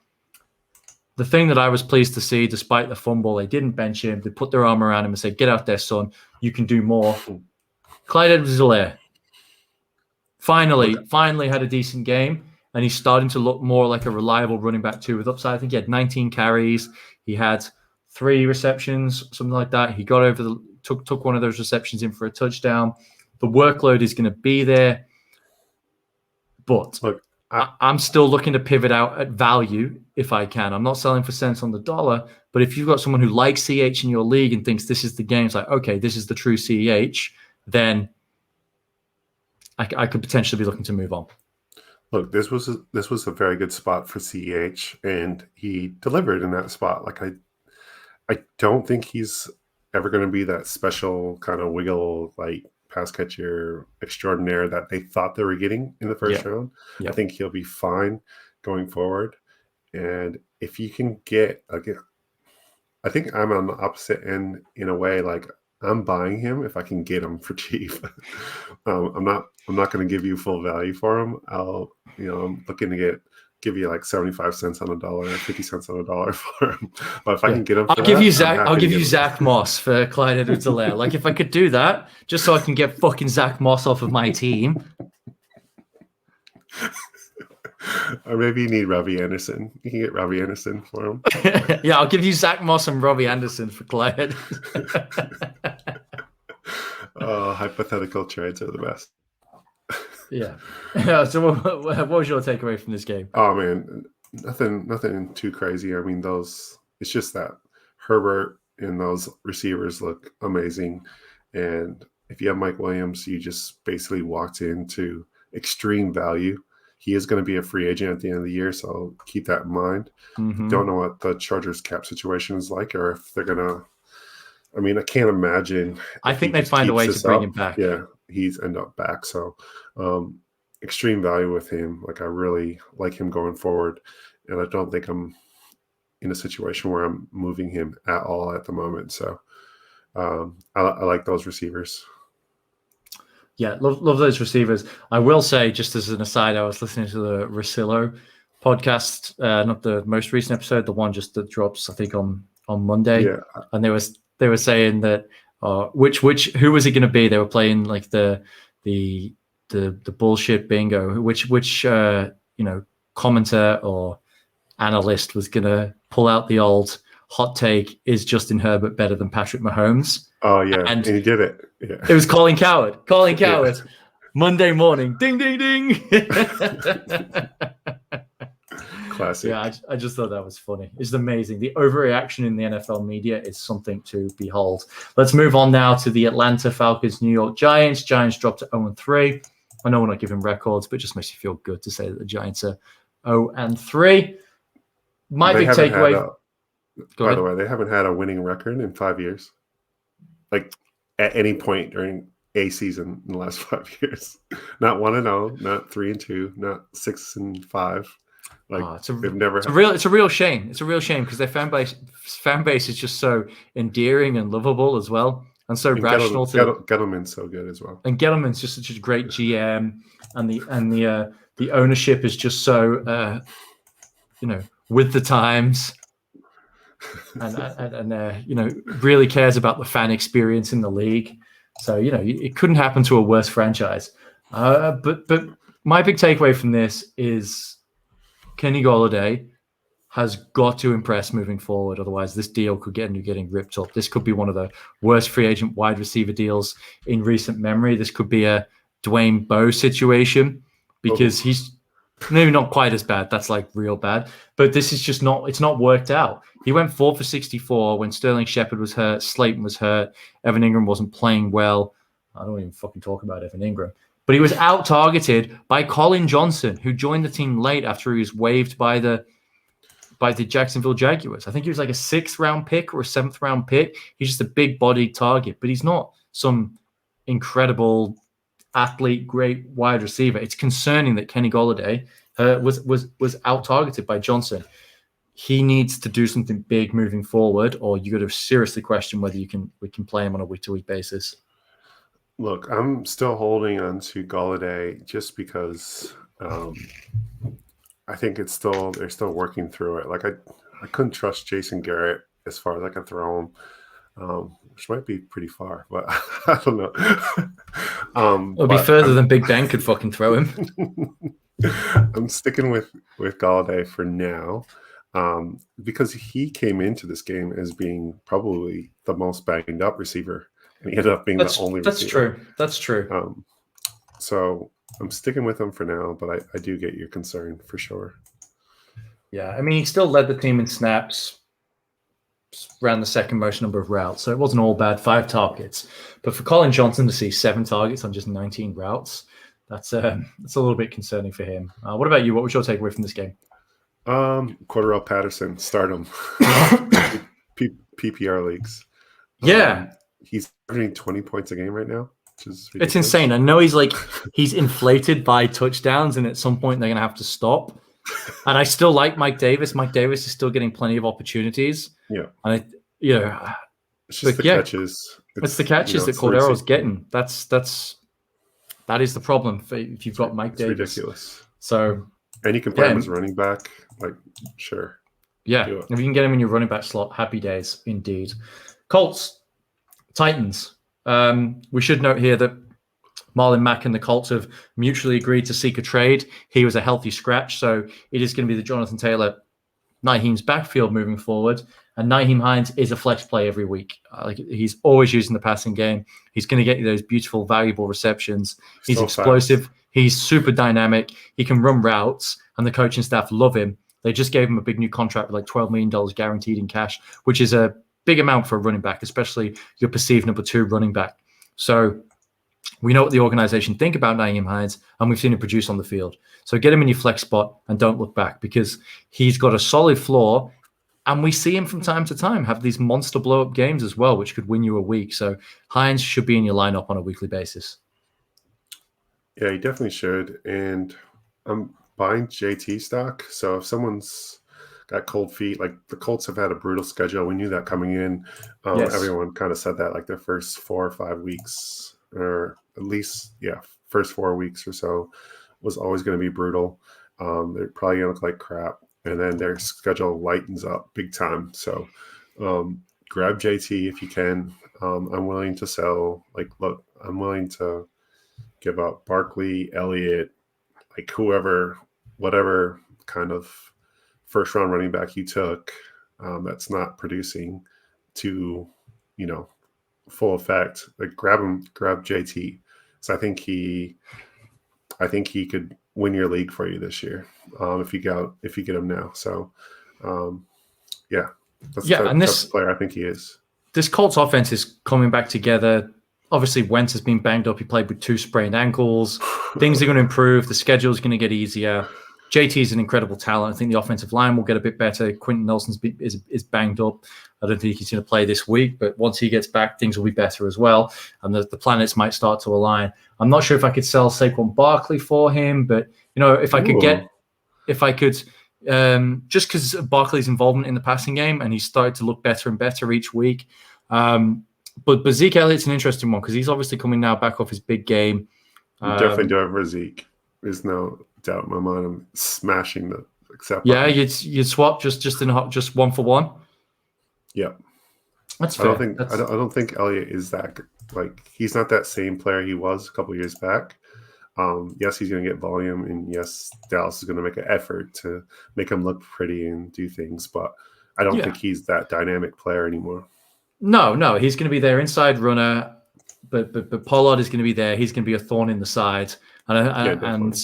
The thing that I was pleased to see, despite the fumble, they didn't bench him. They put their arm around him and said, get out there, son. You can do more. Clyde Edwards-Helaire finally had a decent game, and he's starting to look more like a reliable running back too with upside. I think he had 19 carries. He had 3 receptions, something like that. He got over took one of those receptions in for a touchdown. The workload is going to be there, but I'm still looking to pivot out at value if I can. I'm not selling for cents on the dollar, but if you've got someone who likes CH in your league and thinks this is the game, it's like, okay, this is the true CH, then I could potentially be looking to move on. Look, this was a very good spot for CH, and he delivered in that spot. Like I don't think he's ever going to be that special kind of wiggle like pass catcher extraordinaire that they thought they were getting in the first round. Yeah. I think he'll be fine going forward. And if you can get I think I'm on the opposite end in a way. Like I'm buying him if I can get him for cheap. I'm not going to give you full value for him. I'm looking to give you like 75 cents on a dollar, 50 cents on a dollar for him. But if I can get him, I'll give you Zack Moss for Clyde Edwards-Helaire. Like if I could do that, just so I can get fucking Zack Moss off of my team. Or maybe you need Robbie Anderson. You can get Robbie Anderson for him. Yeah, I'll give you Zack Moss and Robbie Anderson for Clyde. Hypothetical trades are the best. Yeah. So what was your takeaway from this game? Oh man, nothing too crazy. I mean, it's just that Herbert and those receivers look amazing. And if you have Mike Williams, you just basically walked into extreme value. He is going to be a free agent at the end of the year, so keep that in mind. Mm-hmm. Don't know what the Chargers cap situation is like, or if they're going to. I mean, I can't imagine. I think they'd find a way to bring him back. Yeah, he's end up back. So extreme value with him. Like I really like him going forward, and I don't think I'm in a situation where I'm moving him at all at the moment. So I like those receivers. Yeah, love those receivers. I will say, just as an aside, I was listening to the Rosillo podcast, not the most recent episode, the one just that drops, I think, on Monday. Yeah. And they were saying that who was it going to be? They were playing like the bullshit bingo. Which commentator or analyst was going to pull out the old hot take, is Justin Herbert better than Patrick Mahomes? Oh, yeah. And he did it. Yeah. It was Colin Cowherd. Yeah. Classic. Yeah, I just thought that was funny. It's amazing. The overreaction in the NFL media is something to behold. Let's move on now to the Atlanta Falcons, New York Giants. Giants dropped to 0-3. I know we're not giving records, but it just makes you feel good to say that the Giants are 0-3. My big takeaway. By the way, they haven't had a winning record in 5 years. Like at any point during a season in the last 5 years. Not 1-0, not 3-2, not 6-5. Like they've never. It's a real shame. It's a real shame because their fan base is just so endearing and lovable as well, and so rational. Gettleman's so good as well. And Gettleman's just such a great GM, and the ownership is just so with the times, and really cares about the fan experience in the league. So it couldn't happen to a worse franchise. But my big takeaway from this is Kenny Golladay has got to impress moving forward. Otherwise, this deal could get into getting ripped up. This could be one of the worst free agent wide receiver deals in recent memory. This could be a Dwayne Bowe situation because he's maybe not quite as bad. That's like real bad. But this is just not, it's not worked out. He went 4 for 64 when Sterling Shepard was hurt, Slayton was hurt, Evan Ingram wasn't playing well. I don't even fucking talk about Evan Ingram. But he was out-targeted by Colin Johnson, who joined the team late after he was waived by the Jacksonville Jaguars. I think he was like a 6th-round pick or a 7th-round pick. He's just a big-bodied target, but he's not some incredible athlete, great wide receiver. It's concerning that Kenny Golladay was out-targeted by Johnson. He needs to do something big moving forward, or you got to seriously question whether we can play him on a week-to-week basis. Look, I'm still holding on to Golladay just because I think they're still working through it. Like I couldn't trust Jason Garrett as far as I can throw him, which might be pretty far, but I don't know. It'll be further than Big Ben could fucking throw him. I'm sticking with Golladay for now because he came into this game as being probably the most banged up receiver. And he ended up being the only receiver. That's true. So I'm sticking with him for now, but I do get your concern for sure. Yeah, I mean, he still led the team in snaps, ran the second most number of routes, so it wasn't all bad, 5 targets. But for Colin Johnson to see 7 targets on just 19 routes, that's a little bit concerning for him. What about you? What was your takeaway from this game? Cordarrelle Patterson, start him. PPR leagues. Yeah. He's averaging 20 points a game right now, which is ridiculous. It's insane. I know he's inflated by touchdowns, and at some point they're going to have to stop. And I still like Mike Davis. Mike Davis is still getting plenty of opportunities. Yeah. And it's just the catches. It's the catches that Cordarrelle's getting. That is the problem if you've got Mike Davis. Ridiculous. So, and you can play him as running back. Like, sure. Yeah. If you can get him in your running back slot, happy days indeed. Colts. Titans. We should note here that Marlon Mack and the Colts have mutually agreed to seek a trade. He was a healthy scratch, so it is going to be the Jonathan Taylor, Nyheim's backfield moving forward. And Nyheim Hines is a flex play every week. He's always using the passing game. He's going to get you those beautiful, valuable receptions. He's so explosive. Fast. He's super dynamic. He can run routes, and the coaching staff love him. They just gave him a big new contract with like $12 million guaranteed in cash, which is a big amount for a running back, especially your perceived number 2 running back. So we know what the organization think about Nyheim Hines, and we've seen him produce on the field. So get him in your flex spot and don't look back because he's got a solid floor, and we see him from time to time have these monster blow-up games as well, which could win you a week. So Hines should be in your lineup on a weekly basis. Yeah, he definitely should. And I'm buying JT stock. So if someone's got cold feet, like the Colts have had a brutal schedule. We knew that coming in. Yes. Everyone kind of said that like their first 4 or 5 weeks, or at least, first 4 weeks or so was always going to be brutal. They're probably going to look like crap. And then their schedule lightens up big time. So grab JT if you can. I'm willing to sell. I'm willing to give up Barkley, Elliott, like whoever, whatever kind of first-round running back you took that's not producing to, full effect. Like grab JT. So I think he could win your league for you this year if you get him now. So, that's the type of player I think he is. This Colts offense is coming back together. Obviously, Wentz has been banged up. He played with 2 sprained ankles. Things are going to improve. The schedule is going to get easier. JT is an incredible talent. I think the offensive line will get a bit better. Quentin Nelson's is banged up. I don't think he's going to play this week, but once he gets back, things will be better as well. And the planets might start to align. I'm not sure if I could sell Saquon Barkley for him, but if I could just because Barkley's involvement in the passing game and he's started to look better and better each week. But Zeke Elliott's an interesting one because he's obviously coming now back off his big game. Definitely do it for Zeke. There's no doubt in my mind. I'm smashing the accept. Yeah, you'd swap just 1-for-1. Yeah, that's fair. I don't think Elliott is that he's not that same player he was a couple years back. Yes, he's going to get volume, and yes, Dallas is going to make an effort to make him look pretty and do things, but I don't think he's that dynamic player anymore. No, he's going to be their inside runner, but Pollard is going to be there. He's going to be a thorn in the side, and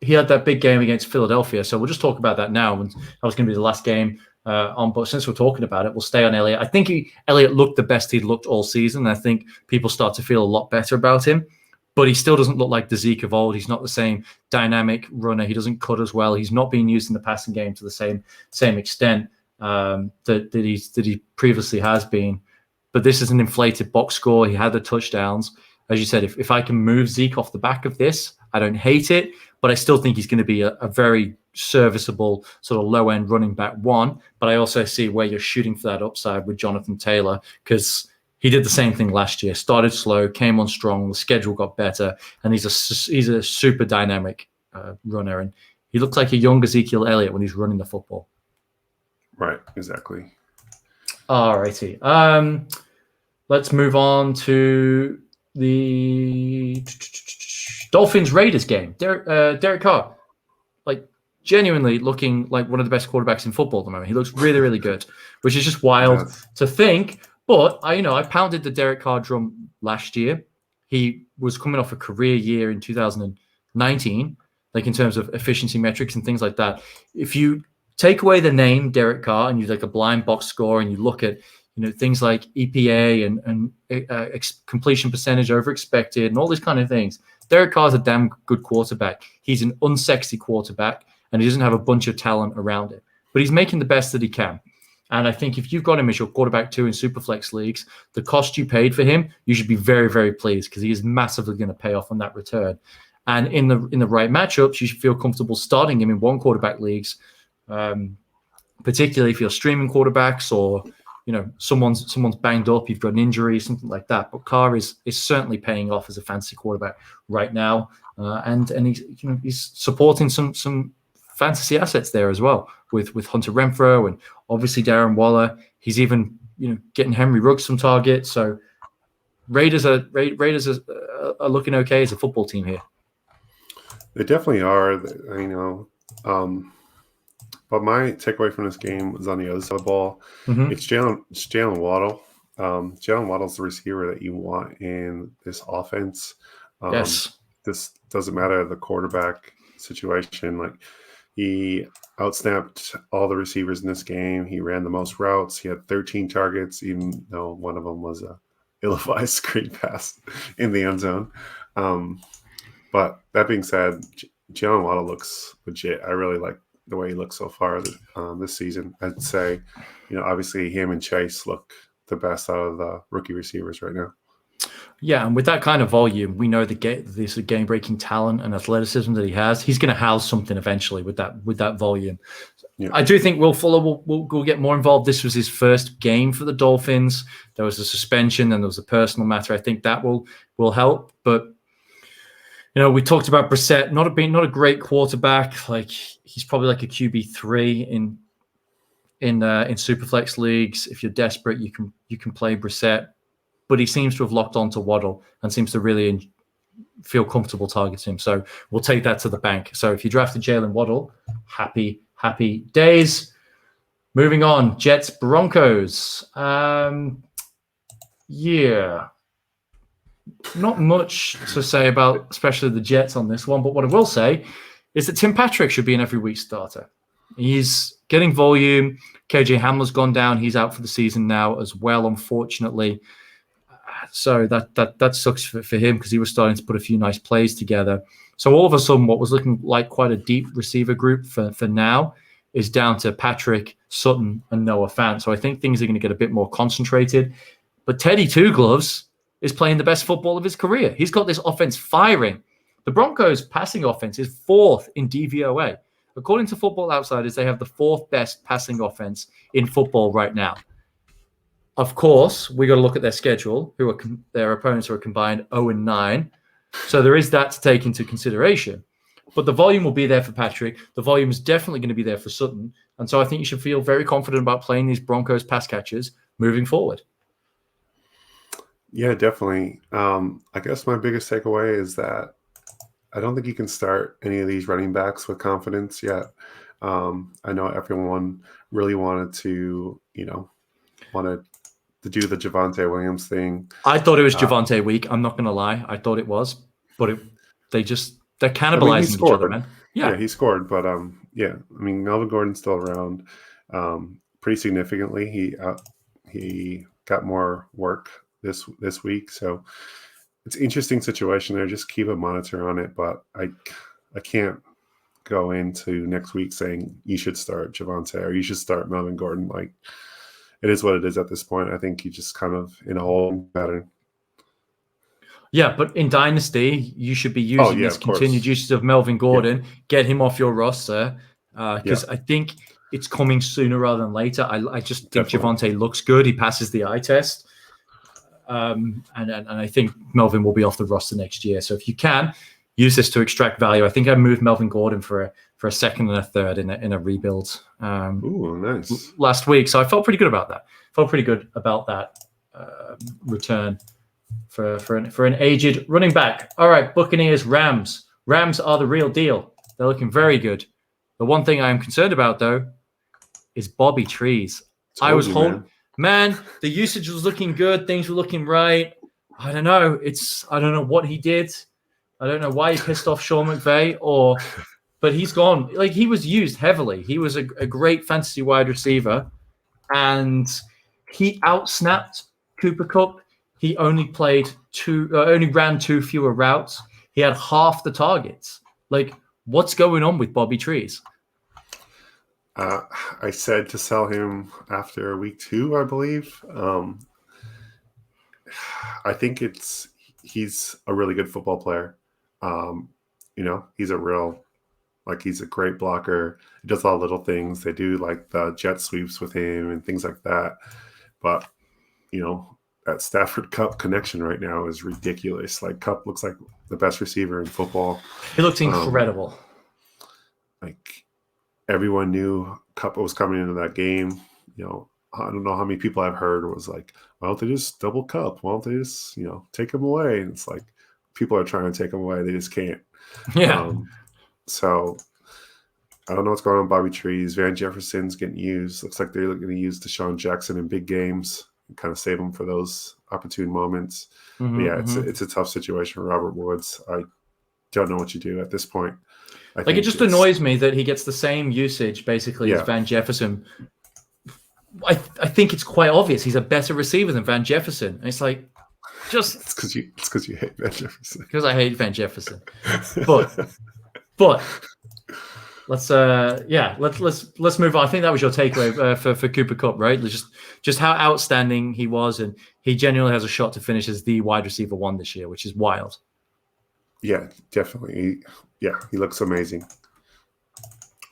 he had that big game against Philadelphia. So we'll just talk about that now. And that was going to be the last game but since we're talking about it, we'll stay on Elliott. I think Elliott looked the best he'd looked all season. I think people start to feel a lot better about him. But he still doesn't look like the Zeke of old. He's not the same dynamic runner. He doesn't cut as well. He's not being used in the passing game to the same extent that he previously has been. But this is an inflated box score. He had the touchdowns. As you said, if I can move Zeke off the back of this, I don't hate it. But I still think he's going to be a very serviceable sort of low-end running back one. But I also see where you're shooting for that upside with Jonathan Taylor because he did the same thing last year. Started slow, came on strong, the schedule got better, and he's a super dynamic runner. And he looks like a young Ezekiel Elliott when he's running the football. Right, exactly. All righty. Let's move on to the Dolphins Raiders game. Derek Carr, genuinely looking like one of the best quarterbacks in football at the moment. He looks really, really good, which is just wild to think. But I pounded the Derek Carr drum last year. He was coming off a career year in 2019, in terms of efficiency metrics and things like that. If you take away the name Derek Carr and you a blind box score and you look at things like EPA and completion percentage over expected and all these kind of things, Derek Carr is a damn good quarterback. He's an unsexy quarterback and he doesn't have a bunch of talent around it, but he's making the best that he can. And I think if you've got him as your quarterback 2 in Superflex leagues, the cost you paid for him, you should be very, very pleased because he is massively going to pay off on that return. And in the right matchups, you should feel comfortable starting him in one quarterback leagues, particularly if you're streaming quarterbacks or someone's banged up, you've got an injury, something like that. But Carr is certainly paying off as a fantasy quarterback right now, and he's supporting some fantasy assets there as well with Hunter Renfrow and obviously Darren Waller. He's even getting Henry Ruggs some targets. So Raiders are looking okay as a football team here. They definitely are. But my takeaway from this game was on the other side of the ball. Mm-hmm. It's Jalen Waddle. Jalen Waddle's the receiver that you want in this offense. Yes. This doesn't matter the quarterback situation. He outsnapped all the receivers in this game. He ran the most routes. He had 13 targets, even though one of them was a ill-advised screen pass in the end zone. But that being said, Jalen Waddle looks legit. I really like the way he looks so far this season. I'd say, obviously him and Chase look the best out of the rookie receivers right now. Yeah, and with that kind of volume, we know this game-breaking talent and athleticism that he has. He's going to house something eventually with that volume. Yeah. I do think Will Fuller will get more involved. This was his first game for the Dolphins. There was a suspension and there was a personal matter. I think that will help. But we talked about Brissett not a great quarterback. He's probably like a QB3 in Superflex leagues. If you're desperate, you can play Brissett. But he seems to have locked on to Waddle and seems to really feel comfortable targeting him. So we'll take that to the bank. So if you drafted Jalen Waddle, happy days. Moving on, Jets, Broncos. Yeah. Not much to say about especially the Jets on this one. But what I will say is that Tim Patrick should be an every week starter. He's getting volume. KJ Hamler's gone down. He's out for the season now as well, unfortunately. So that sucks for him because he was starting to put a few nice plays together. So all of a sudden, what was looking like quite a deep receiver group for now is down to Patrick, Sutton, and Noah Fant. So I think things are going to get a bit more concentrated. But Teddy Two Gloves is playing the best football of his career. He's got this offense firing. The Broncos' passing offense is 4th in DVOA. According to Football Outsiders, they have the 4th best passing offense in football right now. Of course, we got to look at their schedule, their opponents are combined 0-9. So there is that to take into consideration. But the volume will be there for Patrick. The volume is definitely going to be there for Sutton. And so I think you should feel very confident about playing these Broncos pass catchers moving forward. Yeah, definitely. I guess my biggest takeaway is that I don't think you can start any of these running backs with confidence yet. I know everyone really wanted to do the Javante Williams thing. I thought it was Javante week. I'm not going to lie. I thought it was. But they're cannibalizing each other, man. Yeah, he scored. But, Melvin Gordon's still around pretty significantly. He got more work this week. So it's an interesting situation there. Just keep a monitor on it. But I can't go into next week saying you should start Javante or you should start Melvin Gordon. Like, it is what it is at this point. I think you just kind of in a holding pattern. Yeah, but in Dynasty, you should be using this continued usage of Melvin Gordon. Yeah. Get him off your roster because I think it's coming sooner rather than later. I just think Javante looks good. He passes the eye test. And I think Melvin will be off the roster next year. So if you can, use this to extract value. I think I moved Melvin Gordon for a second and a third in a rebuild nice. Last week. So I felt pretty good about that. Return for an aged running back. All right, Buccaneers, Rams. Rams are the real deal. They're looking very good. The one thing I am concerned about, though, is Bobby Trees. Man, the usage was looking good. Things were looking right. I don't know. I don't know what he did. I don't know why he pissed off Sean McVay but he's gone. Like, he was used heavily. He was a great fantasy wide receiver, and he outsnapped Cooper Kupp. He only ran 2 fewer routes. He had half the targets. Like, what's going on with Bobby Trees? I said to sell him after week 2, I believe. I think he's a really good football player. He's he's a great blocker. He does all little things. They do like the jet sweeps with him and things like that. But, that Stafford Kupp connection right now is ridiculous. Like, Kupp looks like the best receiver in football. He looks incredible. Everyone knew Kupp was coming into that game. I don't know how many people I've heard was like, why don't they just double Kupp? Why don't they just, take him away? And it's like, people are trying to take him away. They just can't. Yeah. So I don't know what's going on with Bobby Trees. Van Jefferson's getting used. Looks like they're going to use Deshaun Jackson in big games and kind of save him for those opportune moments. But it's a tough situation for Robert Woods. I don't know what you do at this point. It just annoys me that he gets the same usage basically as Van Jefferson. I think it's quite obvious he's a better receiver than Van Jefferson. And it's like, it's because you hate Van Jefferson. Because I hate Van Jefferson. But let's move on. I think that was your takeaway for Cooper Kupp, right? Just how outstanding he was, and he genuinely has a shot to finish as the wide receiver 1 this year, which is wild. Yeah, definitely. He looks amazing.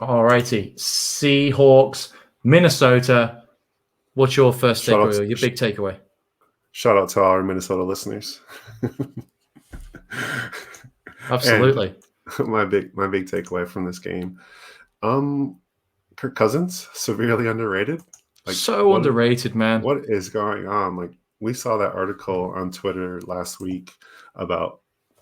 All righty. Seahawks, Minnesota. What's your first takeaway, your big takeaway? Shout out to our Minnesota listeners. Absolutely. And my big takeaway from this game. Kirk Cousins, severely underrated. Underrated, man. What is going on? Like, we saw that article on Twitter last week about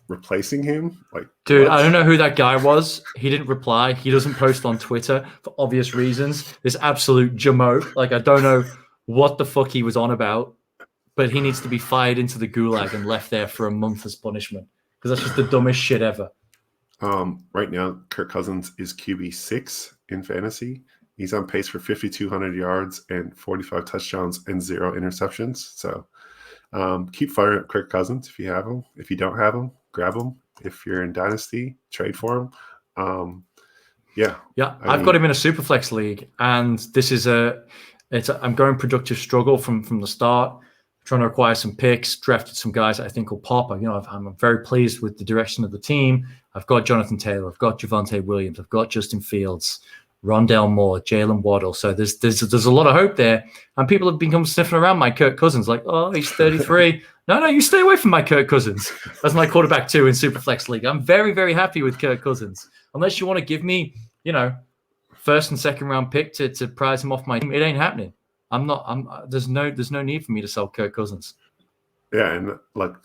replacing him. Like, dude, I don't know who that guy was. He didn't reply. He doesn't post on Twitter for obvious reasons. This absolute jamoke. Like, I don't know what the fuck he was on about, but he needs to be fired into the gulag and left there for a month as punishment, because that's just the dumbest shit ever. Right now, Kirk Cousins is QB6 in fantasy. He's on pace for 5,200 yards and 45 touchdowns and 0 interceptions. So keep firing at Kirk Cousins if you have him. If you don't have him, grab him. If you're in Dynasty, trade for him. I've got him in a Superflex league, and this is I'm going productive struggle from the start, trying to acquire some picks, drafted some guys that I think will pop. I'm very pleased with the direction of the team. I've got Jonathan Taylor, I've got Javante Williams, I've got Justin Fields, Rondale Moore, Jalen Waddle. So there's a lot of hope there, and people have become sniffing around my Kirk Cousins, like, oh, he's 33. No, you stay away from my Kirk Cousins. That's my quarterback 2 in Superflex league. I'm very, very happy with Kirk Cousins. Unless you want to give me, first and second round pick to prize him off my team, it ain't happening. There's no need for me to sell Kirk Cousins. Yeah, and like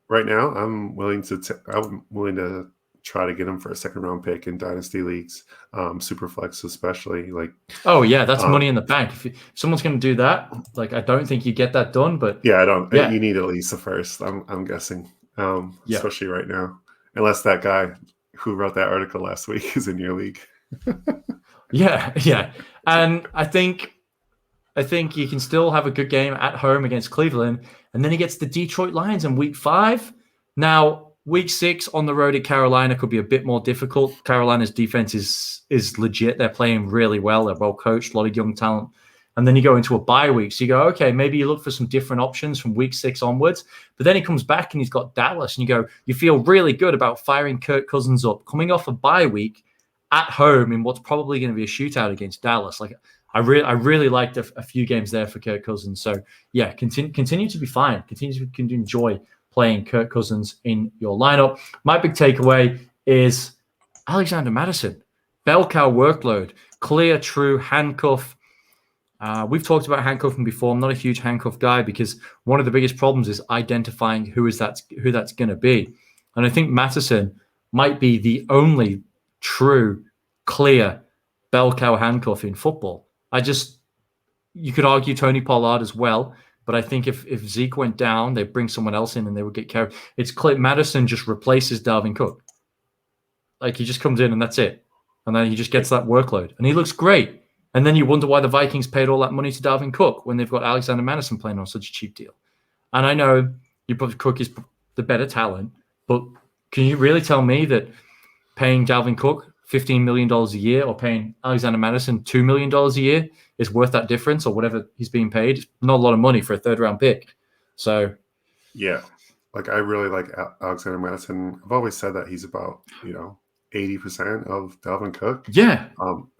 right now, I'm willing to try to get him for a second round pick in dynasty leagues, Superflex especially. Like, oh yeah, that's money in the bank. If someone's going to do that, like, I don't think you get that done, but yeah, I don't. Yeah. You need at least the first. I'm guessing, especially right now, unless that guy who wrote that article last week is in your league. yeah, and I think you can still have a good game at home against Cleveland, and then he gets the Detroit Lions in week 5. Now, week 6 on the road at Carolina could be a bit more difficult. Carolina's defense is legit. They're playing really well. They're well coached, a lot of young talent. And then you go into a bye week. So you go, okay, maybe you look for some different options from week 6 onwards. But then he comes back and he's got Dallas. And you feel really good about firing Kirk Cousins up, coming off a bye week at home in what's probably going to be a shootout against Dallas. Like, I really liked a few games there for Kirk Cousins. So yeah, continue to be fine. Continue to enjoy playing Kirk Cousins in your lineup. My big takeaway is Alexander Mattison. Bell cow workload, clear, true handcuff. We've talked about handcuffing before. I'm not a huge handcuff guy because one of the biggest problems is identifying who that's going to be. And I think Mattison might be the only true, clear bell cow handcuff in football. You could argue Tony Pollard as well, but I think if Zeke went down, they'd bring someone else in and they would get carried. It's clear Mattison just replaces Dalvin Cook. Like, he just comes in and that's it. And then he just gets that workload. And he looks great. And then you wonder why the Vikings paid all that money to Dalvin Cook when they've got Alexander Mattison playing on such a cheap deal. And I know Cook is the better talent, but can you really tell me that paying Dalvin Cook $15 million a year or paying Alexander Mattison $2 million a year is worth that difference, or whatever he's being paid? It's not a lot of money for a third-round pick. So, yeah, like, I really like Alexander Mattison. I've always said that he's about 80% of Dalvin Cook. Yeah.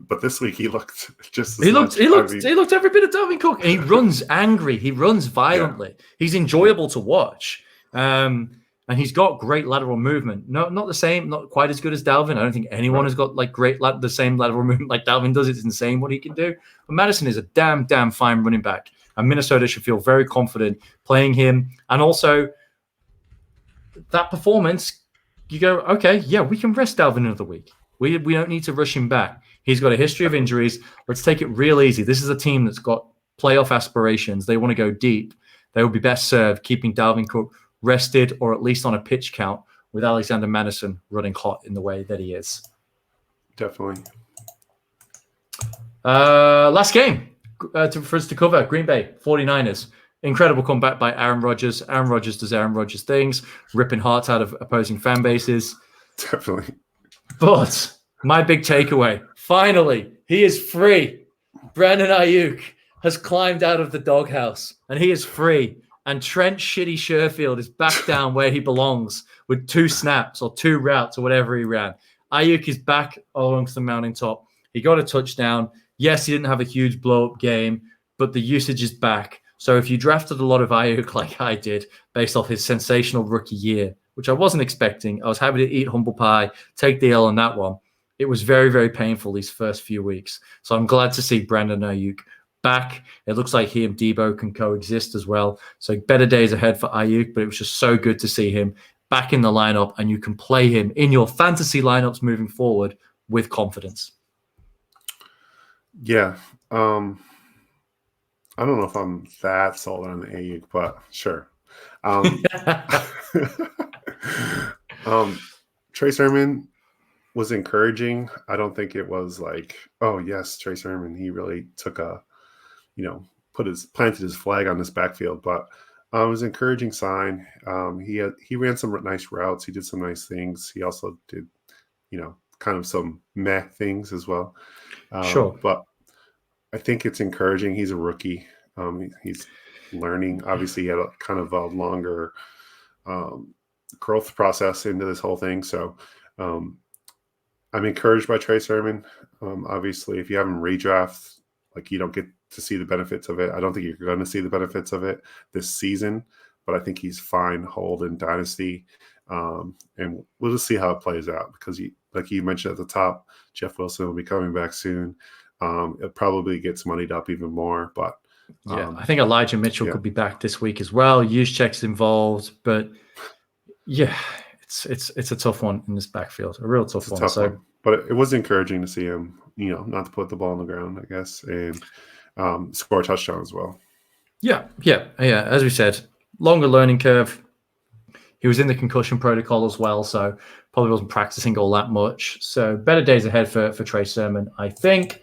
But this week he looked just as he looked every bit of Dalvin Cook. And he runs angry. He runs violently. Yeah. He's enjoyable to watch. And he's got great lateral movement. No, not the same, not quite as good as Dalvin. I don't think anyone has got like the same lateral movement like Dalvin does. It's insane what he can do. But Mattison is a damn fine running back. And Minnesota should feel very confident playing him. And also, that performance, you go, okay, yeah, we can rest Dalvin another week. We don't need to rush him back. He's got a history of injuries. Let's take it real easy. This is a team that's got playoff aspirations. They want to go deep. They will be best served keeping Dalvin Cook rested, or at least on a pitch count, with Alexander Mattison running hot in the way that he is. Definitely. Last game for us to cover, Green Bay 49ers. Incredible comeback by Aaron Rodgers. Aaron Rodgers does Aaron Rodgers things, ripping hearts out of opposing fan bases. Definitely. But my big takeaway, finally, he is free. Brandon Ayuk has climbed out of the doghouse, and he is free. And Trent Shitty Sherfield is back down where he belongs with 2 snaps or 2 routes or whatever he ran. Ayuk is back alongst the mountaintop. He got a touchdown. Yes, he didn't have a huge blow-up game, but the usage is back. So if you drafted a lot of Ayuk like I did, based off his sensational rookie year, which I wasn't expecting, I was happy to eat humble pie, take the L on that one. It was very, very painful these first few weeks. So I'm glad to see Brandon Ayuk back. It looks like he and Debo can coexist as well. So better days ahead for Ayuk, but it was just so good to see him back in the lineup, and you can play him in your fantasy lineups moving forward with confidence. Yeah. I don't know if I'm that sold on Ayuk, but sure. Trace Herman, was encouraging. I don't think it was like, oh yes, Trace Herman, he really took planted his flag on this backfield, but it was an encouraging sign. He ran some nice routes. He did some nice things. He also did, kind of some meh things as well. Sure. But I think it's encouraging. He's a rookie. He's learning. Obviously, he had a kind of a longer growth process into this whole thing. So I'm encouraged by Trace Herman. Obviously, if you have him redraft, like, you don't get to see the benefits of it. I don't think you're going to see the benefits of it this season, but I think he's fine hold in Dynasty. And we'll just see how it plays out, because like you mentioned at the top, Jeff Wilson will be coming back soon. It probably gets moneyed up even more, but I think Elijah Mitchell could be back this week as well. Juszczyk's involved, but yeah, it's a tough one in this backfield, a real tough one. But it was encouraging to see him, not to put the ball on the ground, I guess, and score a touchdown as well. Yeah. As we said, longer learning curve. He was in the concussion protocol as well, so probably wasn't practicing all that much. So better days ahead for Trace Herman, I think.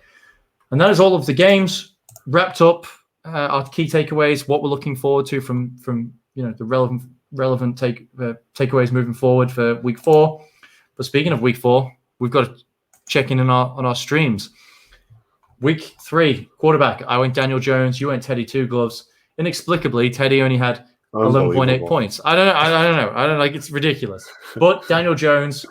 And that is all of the games wrapped up. Our key takeaways, what we're looking forward to from the relevant takeaways moving forward for week 4. But speaking of week 4, we've got to check in on our streams. Week 3, quarterback. I went Daniel Jones. You went Teddy Two Gloves. Inexplicably, Teddy only had 11.8 points. I don't know. Like, it's ridiculous. But Daniel Jones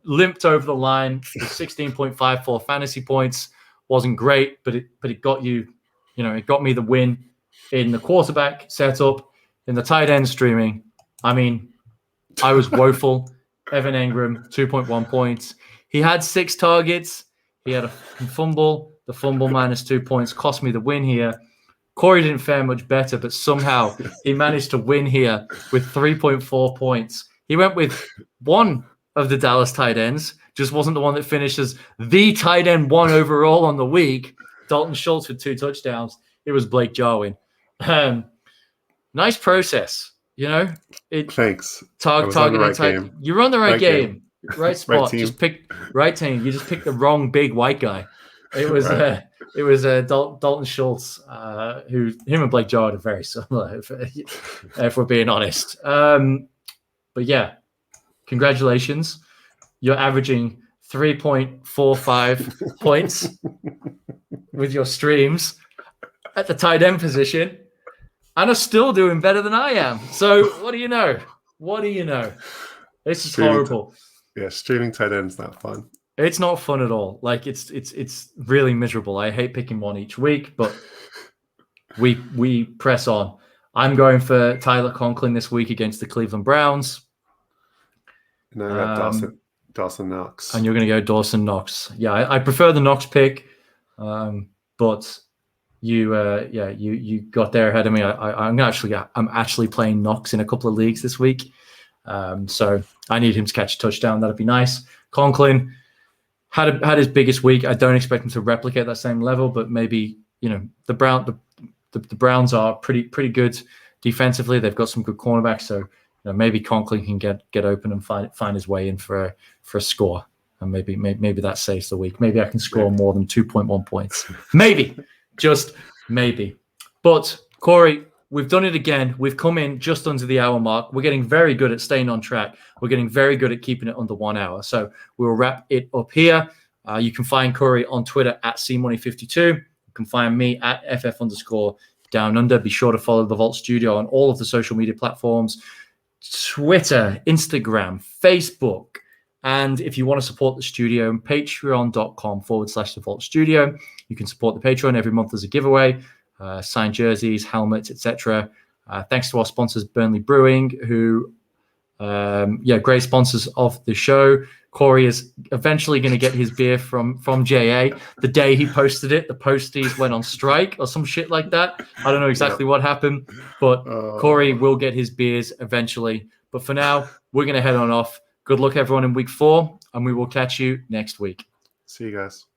limped over the line with 16.54 fantasy points. Wasn't great, but it got you. It got me the win in the quarterback setup, in the tight end streaming. I mean, I was woeful. Evan Engram, 2.1 points. He had 6 targets. He had a fumble. The fumble minus 2 points cost me the win here. Corey didn't fare much better, but somehow he managed to win here with 3.4 points. He went with one of the Dallas tight ends, just wasn't the one that finished as the tight end 1 overall on the week. Dalton Schultz with 2 touchdowns. It was Blake Jarwin. Nice process, Thanks. Targeting right tight. game. You're on the right game. Right spot. Right just pick right team. You just picked the wrong big white guy. It was Dalton Schultz, who him and Blake Jarwin are very similar, if we're being honest. But yeah, congratulations. You're averaging 3.45 points with your streams at the tight end position, and are still doing better than I am. So what do you know? This is horrible. Yeah, streaming tight end's not fun. It's not fun at all. Like, it's really miserable. I hate picking one each week, but we press on. I'm going for Tyler Conklin this week against the Cleveland Browns. And I got Dawson Knox. And you're going to go Dawson Knox. Yeah, I prefer the Knox pick, but you got there ahead of me. I'm actually playing Knox in a couple of leagues this week, so I need him to catch a touchdown. That'd be nice. Conklin had his biggest week. I don't expect him to replicate that same level, but maybe the Browns are pretty good defensively. They've got some good cornerbacks, so maybe Conklin can get open and find his way in for a score, and maybe that saves the week. Maybe I can score more than 2.1 points. Maybe, just maybe. But Corey, we've done it again. We've come in just under the hour mark. We're getting very good at staying on track. We're getting very good at keeping it under 1 hour. So we'll wrap it up here. You can find Corey on Twitter at CMoney52. You can find me at FF_Down Under. Be sure to follow the Vault Studio on all of the social media platforms: Twitter, Instagram, Facebook. And if you want to support the studio, patreon.com/The Vault Studio. You can support the Patreon. Every month there's a giveaway, signed jerseys, helmets, etc. Thanks to our sponsors, Burnley Brewing, who, great sponsors of the show. Corey is eventually going to get his beer from JA. The day he posted it, the posties went on strike or some shit like that. I don't know exactly what happened, but Corey will get his beers eventually. But for now, we're going to head on off. Good luck, everyone, in week 4, and we will catch you next week. See you guys.